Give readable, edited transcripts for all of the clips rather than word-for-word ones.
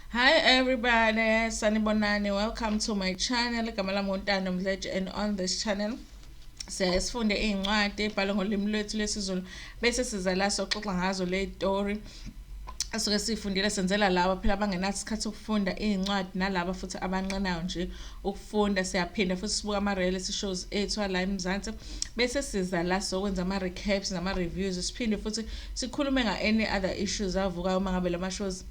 Hi everybody, Sanibonani. Welcome to my channel. Kamala Montana Mdleje, and on this channel sifunde iy'ncwadi ey'bhalwe ngolimi lwethu lwesiZulu bese siza la soxoxa ngazo ley'tori asuke siy'fundile. Senzela laba phela abangenaso isikhathi sokufunda iy'ncwadi nalaba futhi abanqenayo nje ukufunda. Siyaphinda futhi sibuka ama-reality shows ethu ala eMzansi bese siza la sokwenza ama-recaps nama-reviews. Siphinde futhi sikhulume nga-any other issues avukayo uma ngabe lama-shows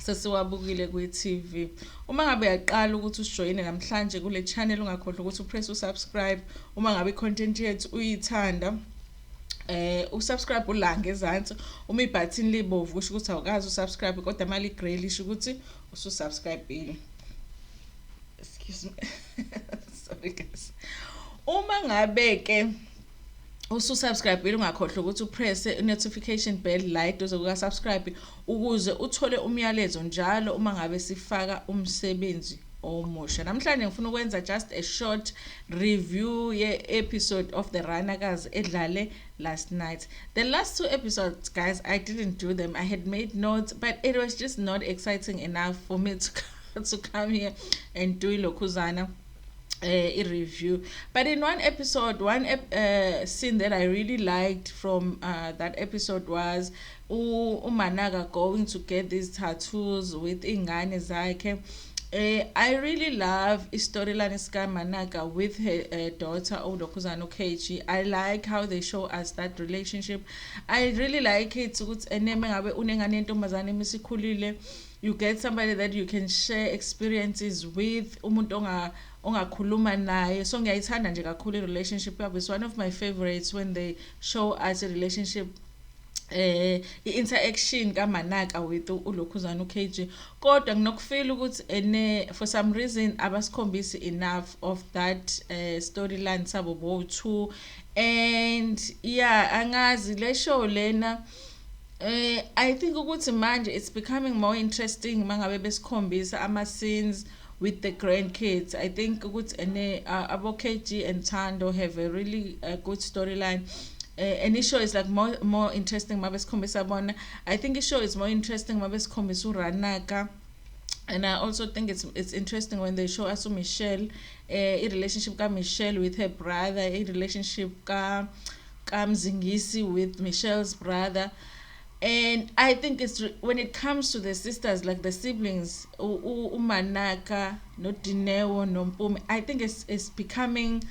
sesiwabukile kwi-TV. Uma ngabe uyaqala ukuthi usijoyine namhlanje kule channel, ungakhohlwa ukuthi upress usubscribe. Uma ngabe i-content yethu uyithanda, usubscribe ula ngezansi. Uma ibhathini libomvu kusho ukuthi awukazi usubscribe, kodwa uma li-grey lisho ukuthi ususubscribe-ile. Excuse me. Sorry guys. Uma ngabe ke ususubscribe ungakhohlwa ukuthi upress i-notification bell light uzokuka subscribe ukuze uthole umyalezo njalo uma ngabe sifaka umsebenzi omusha. Namhlanje ngifuna ukwenza just a short review ye-episode of the Ranakas edlale last night. The last two episodes, guys, I didn't do them. I had made notes, but it was just not exciting enough for me to come here and do ilokhuzana a review. But in one episode, scene that I really liked from that episode was uManaka going to get these tattoos with ingane zakhe. I really love storyline ska Manaka with her daughter Odokhuzana Kechi. I like how they show us that relationship. I really like it ukuthi eneme ngabe unengane yentombazane emisikhulile, you get somebody that you can share experiences with, umuntu ongakhuluma naye. So ngiyayithanda nje kakhulu i-relationship yabo. It's one of my favorites when they show us a relationship, i-interaction kaManaka with uLokhuzana uKG. Kodwa nginokufeel ukuthi for some reason abasikhombisi enough of that storyline sabo bo-two. And yeah, angazi le show lena I think ukuthi manje it's becoming more interesting mangabe besikhombisa ama-scenes with the grandkids. I think ukuthi abo KG and Thando have a really good storyline. And the show is like more interesting mabesikhombisa bona. I think the show is more interesting mabesikhombisa uRanaka. And I also think it's interesting when they show us Michelle, a relationship ka Michelle with her brother, a relationship ka Mzingisi with Michelle's brother. And I think when it comes to the sisters, like the siblings, Umanaka, no Dineo, no Mpumi, I think it's becoming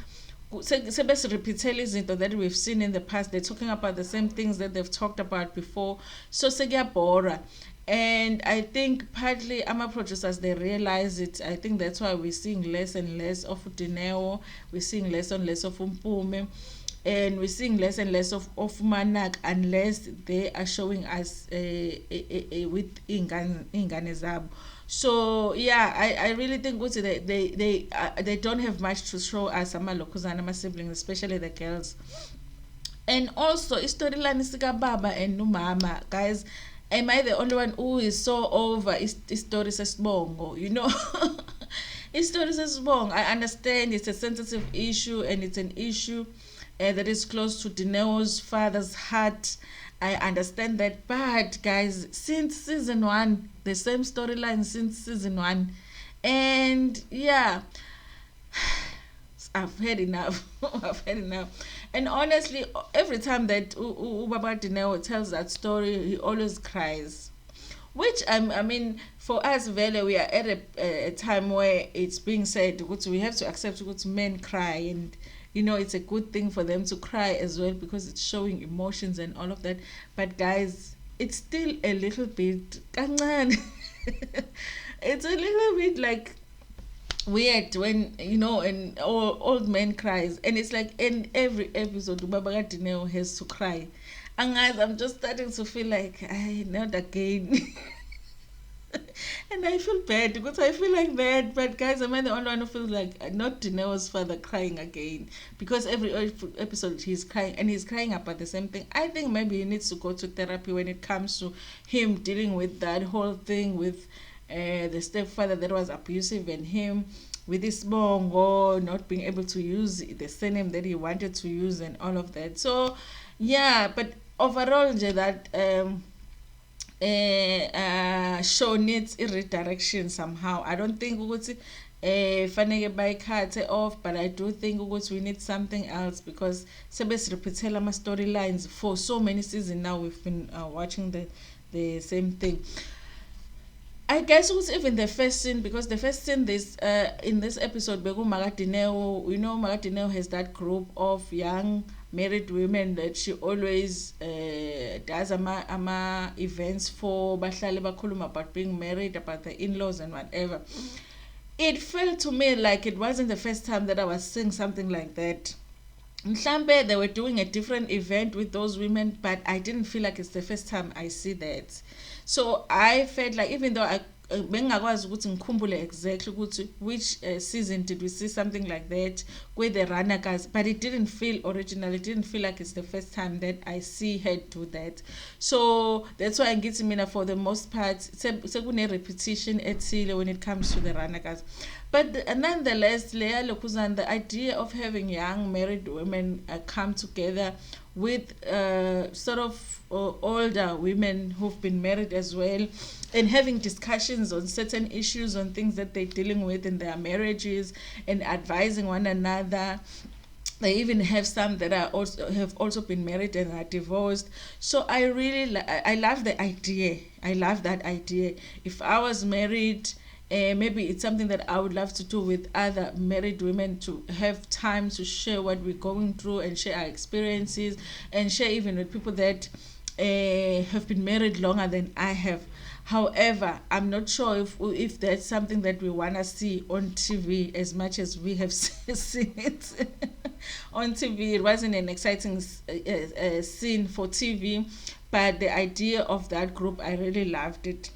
repeatedly izinto that we've seen in the past. They're talking about the same things that they've talked about before. So bora. And I think partly ama producers, they realize it. I think that's why we're seeing less and less of Dineo, we're seeing less and less of Mpumi, and we're seeing less and less of Manak unless they are showing us with ingane zabo. So yeah, I really think they don't have much to show us amalokhuzana, ama siblings, especially the girls. And also storyline sika baba and umama, guys. Am I the only one who is so over story sesibongo? Story sesibongo, I understand it's a sensitive issue and it's an issue that is close to Dineo's father's heart. I understand that, but guys, since season one, the same storyline since season one, and yeah, I've had enough. I've had enough. And honestly, every time that Baba Dineo tells that story, he always cries. Which I mean, for us, Vele, we are at a time where it's being said we have to accept men cry, and it's a good thing for them to cry as well because it's showing emotions and all of that. But guys, it's still a little bit kancane. It's a little bit like weird when an old man cries, and it's like in every episode Baba Dineo has to cry. And guys, I'm just starting to feel like not again. And I feel bad because I feel like that. But guys, am I the only one who feels like not Dineo's father crying again? Because every episode he's crying, and he's crying about the same thing. I think maybe he needs to go to therapy when it comes to him dealing with that whole thing with the stepfather that was abusive, and him with his bongo not being able to use the surname that he wanted to use and all of that. So yeah, but overall that show needs a redirection somehow. I don't think ukuthi faneke bayikhathe off, but I do think ukuthi we need something else because sebesirepethela ama storylines for so many seasons now. We've been watching the same thing. I guess it was even the first scene, because the first scene this in this episode Begu Magatineo, you know, Magatineo has that group of young married women that she always does ama events for, bahlale bakhuluma about being married, about the in-laws and whatever. It felt to me like it wasn't the first time that I was seeing something like that. Mhlambe they were doing a different event with those women, but I didn't feel like it's the first time I see that. So I felt like, even though I bengakwazi ukuthi ngikhumbule exactly ukuthi which season did we see something like that with the Ranakas, but it didn't feel original. It didn't feel like it's the first time that I see her do that. So that's why I'm getting mina, for the most part sekune repetition ethile when it comes to the Ranakas. But nonetheless, Leah Lokuzan, the idea of having young married women come together with sort of older women who've been married as well, and having discussions on certain issues, on things that they're dealing with in their marriages, and advising one another. They even have some that are also been married and are divorced. So I really I love the idea. I love that idea. If I was married, maybe it's something that I would love to do with other married women, to have time to share what we're going through and share our experiences, and share even with people that have been married longer than I have. However, I'm not sure if that's something that we want to see on TV as much as we have seen it on TV. It wasn't an exciting scene for TV, but the idea of that group, I really loved it.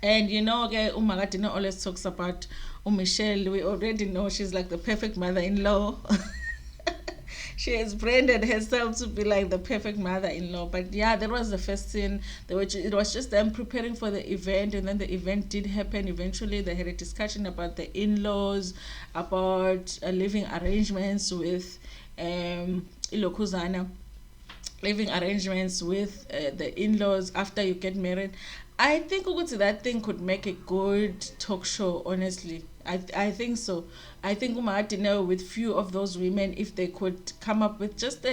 And you know, okay, Umagatina always talks about Michelle. We already know she's like the perfect mother-in-law. She has branded herself to be like the perfect mother-in-law. But yeah, that was the first scene. It was just them preparing for the event, and then the event did happen. Eventually, they had a discussion about the in-laws, about living arrangements with Ilokuzana, living arrangements with the in-laws after you get married. I think that thing could make a good talk show, honestly. I think so. I think Umahatine, with few of those women, if they could come up with just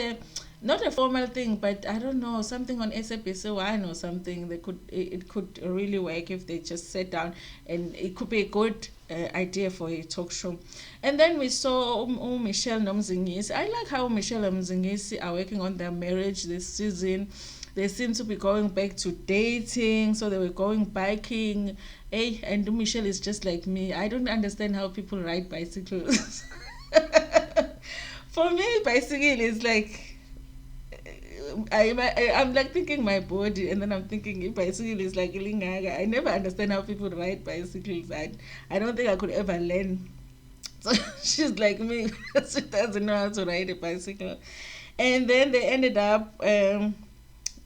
not a formal thing, but I don't know, something on SABC1 or something, it could really work if they just sat down, and it could be a good idea for a talk show. And then we saw Michelle Nomzingisi. I like how Michelle and Nomzingisi are working on their marriage this season. They seem to be going back to dating, so they were going biking. Hey, and Michelle is just like me. I don't understand how people ride bicycles. For me, bicycle is like, I'm like thinking my body, and then I'm thinking bicycle is like lingaga. I never understand how people ride bicycles. I don't think I could ever learn. So she's like me. She doesn't know how to ride a bicycle. And then they ended up...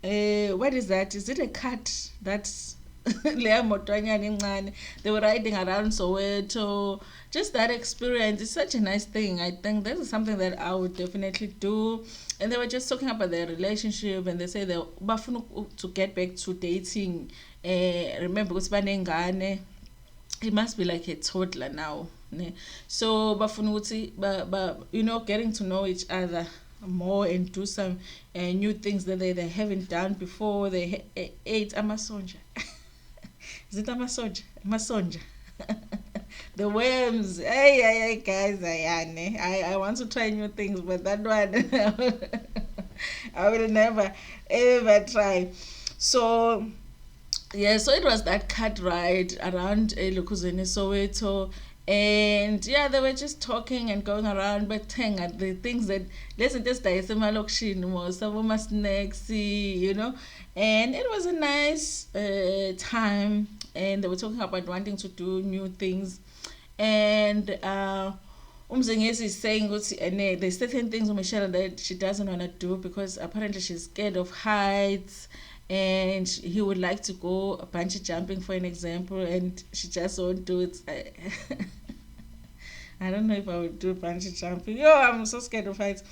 what is that? Is it a cat? That's Leah Motwanyane Ngane. They were riding around Soweto. Just that experience is such a nice thing. I think this is something that I would definitely do. And they were just talking about their relationship, and they say they bafuna to get back to dating. Remember, it must be like a toddler now. So bafuna you know, getting to know each other more and do some new things that they haven't done before. They ate amasonja. Is it amasonja? The worms. Hey guys, I want to try new things, but that one I will never ever try. So yeah, so it was that cat ride around Lukuzeni Soweto. And yeah, they were just talking and going around, but at the things that listen just some snacks, you know. And it was a nice time, and they were talking about wanting to do new things. And Umzingesi is saying there's certain things Michelle that she doesn't want to do because apparently she's scared of heights, and he would like to go bungee jumping, for an example, and she just won't do it. I don't know if I would do bungee jumping. I'm so scared of heights.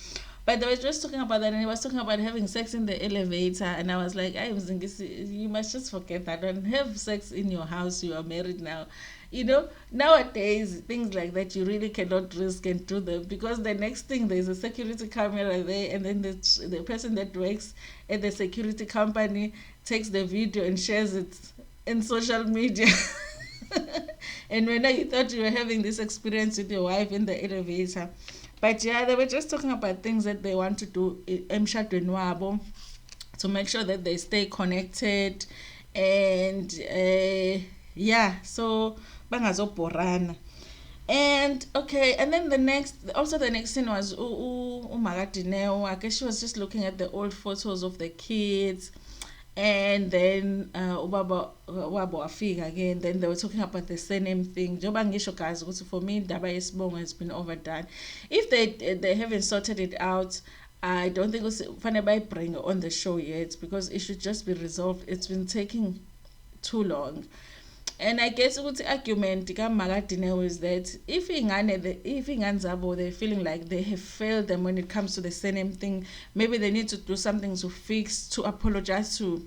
But they were just talking about that, and he was talking about having sex in the elevator, and I was like, I was thinking, you must just forget that. Don't have sex in your house. You are married now. Nowadays, things like that, you really cannot risk and do them, because the next thing, there's a security camera there, and then the person that works at the security company takes the video and shares it in social media. And when you thought you were having this experience with your wife in the elevator. But yeah, they were just talking about things that they want to do emshadweni wabo, to make sure that they stay connected, and yeah, so bangazobhorana. And okay, and then the next scene was Magadineo. I guess she was just looking at the old photos of the kids, and then ubaba wabo wafika again. Then they were talking about the surname thing. Njengoba ngisho guys ukuthi for me indaba yesibongo has been overdone. If they haven't sorted it out, I don't think it's funny by bring on the show yet, because it should just be resolved. It's been taking too long. And I guess the argument Magadineo is that if ingane zabo, they're feeling like they have failed them when it comes to the surname thing, maybe they need to do something to apologize to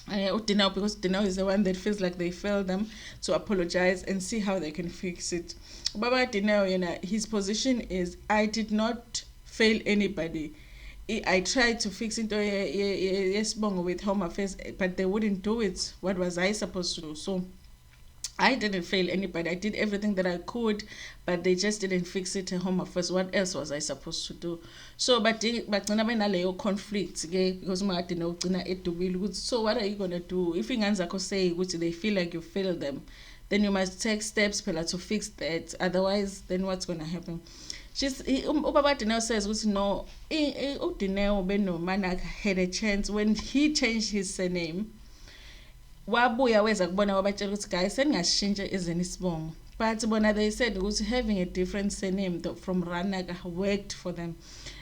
Dineo, because Dineo is the one that feels like they failed them, to apologize and see how they can fix it. Baba Dineo, his position is, I did not fail anybody. I tried to fix it yes with Home Affairs, but they wouldn't do it. What was I supposed to do? So I didn't fail anybody. I did everything that I could, but they just didn't fix it at Home Affairs. What else was I supposed to do? So but leyo conflict, okay? Because so what are you gonna do? If ingane say they feel like you failed them, then you must take steps to fix that. Otherwise, then what's gonna happen? Ubaba Dineo says no, Dineo Beno had a chance when he changed his surname. Wabuya weza kubona wabatshela ukuthi guys seningashintsha ezeni isibongo. But bona they said ukuthi having a different surname from Ranaka worked for them.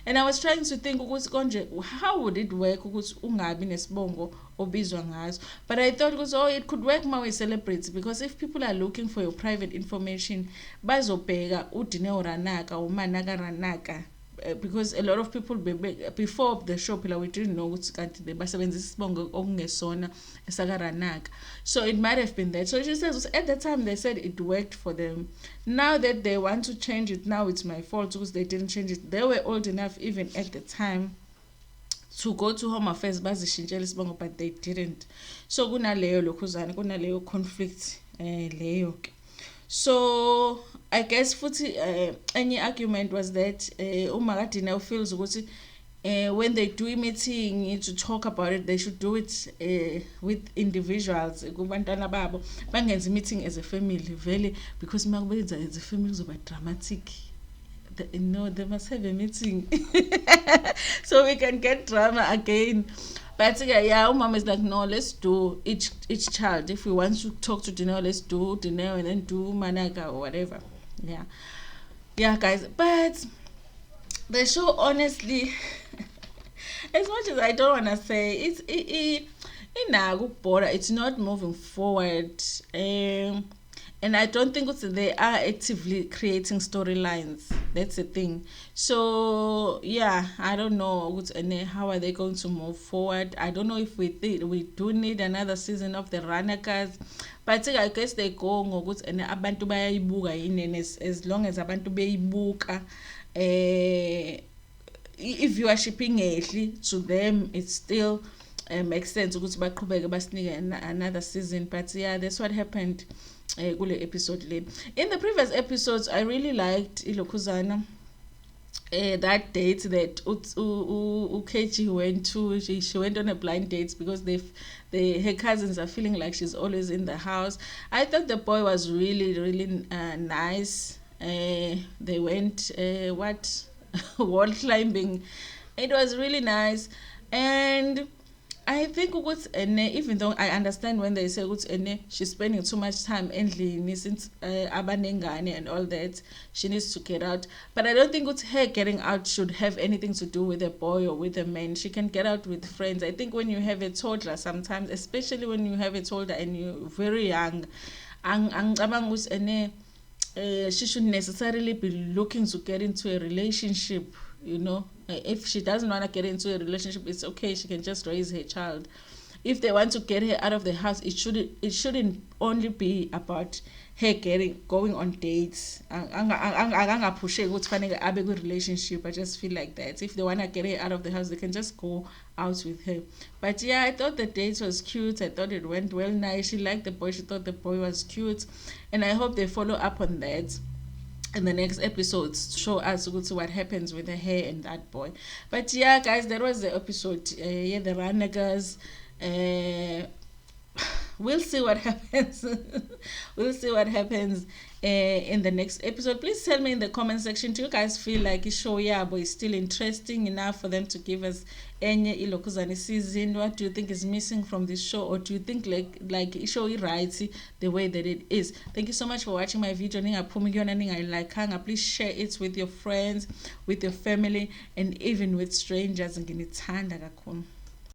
And I was trying to think ukuthi konje how would it work ukuthi ungabi nesibongo obizwa ngazo. But I thought it could work mawe celebrity, because if people are looking for your private information, bazobheka uDineo Ranaka or Manaka Ranaka. Because a lot of people before the show we didn't know ukuthi kanti basebenzisa isibongo okungesona esakaRanaka. So it might have been that. So she says at the time they said it worked for them. Now that they want to change it, now it's my fault because they didn't change it. They were old enough even at the time to go to Home Affairs bazishintshela isibongo, but they didn't. So kunaleyo lokhuzana, kunaleyo conflict leyo. So I guess any argument was that Magadineo feels when they do a meeting to talk about it, they should do it with individuals. Kubantwana babo bangenza meeting as a family, vele, because makubenza as a family is dramatic. No, they must have a meeting so we can get drama again. But yeah, mom is like, no, let's do each child. If we want to talk to Dineo, let's do Dineo and then do Manaka or whatever. Yeah, guys. But the show, honestly, as much as I don't wanna say, it's not moving forward. And I don't think they are actively creating storylines. That's the thing. So yeah, I don't know how are they going to move forward. I don't know if we do need another season of the Ranakas. But I guess they go ngokuthi abantu bayayibuka yini, as long as abantu beyibuka if you are shipping to them, it still makes sense ukuthi baqhubeke basinike another season. But yeah, that's what happened kule episode le. In the previous episodes, I really liked Ilokhuzana. That date that Ukechi went to, she went on a blind date because her cousins are feeling like she's always in the house. I thought the boy was really, really nice. They went wall climbing. It was really nice. And I think even though I understand when they say she's spending too much time endlini since abanengane and all that, she needs to get out. But I don't think her getting out should have anything to do with a boy or with a man. She can get out with friends. I think when you have a toddler, sometimes, especially when you have a toddler and you're very young, she shouldn't necessarily be looking to get into a relationship, If she doesn't want to get into a relationship, it's okay, she can just raise her child. If they want to get her out of the house, it shouldn't only be about her going on dates. Angaphusheki ukuthi fanele abe kwi-relationship. I just feel like that if they want to get her out of the house, they can just go out with her. But yeah, I thought the date was cute. I thought it went well nice. She liked the boy, she thought the boy was cute, and I hope they follow up on that in the next episodes, show us what happens with her and that boy. But yeah, guys, that was the episode. Yeah, the Ranakas. uh we'll see what happens. We'll see what happens in the next episode. Please tell me in the comment section, do you guys feel like show yabo is still interesting enough for them to give us any ilokuzane season? What do you think is missing from this show, or do you think like show it right the way that it is? Thank you so much for watching my video. Please share it with your friends, with your family, and even with strangers.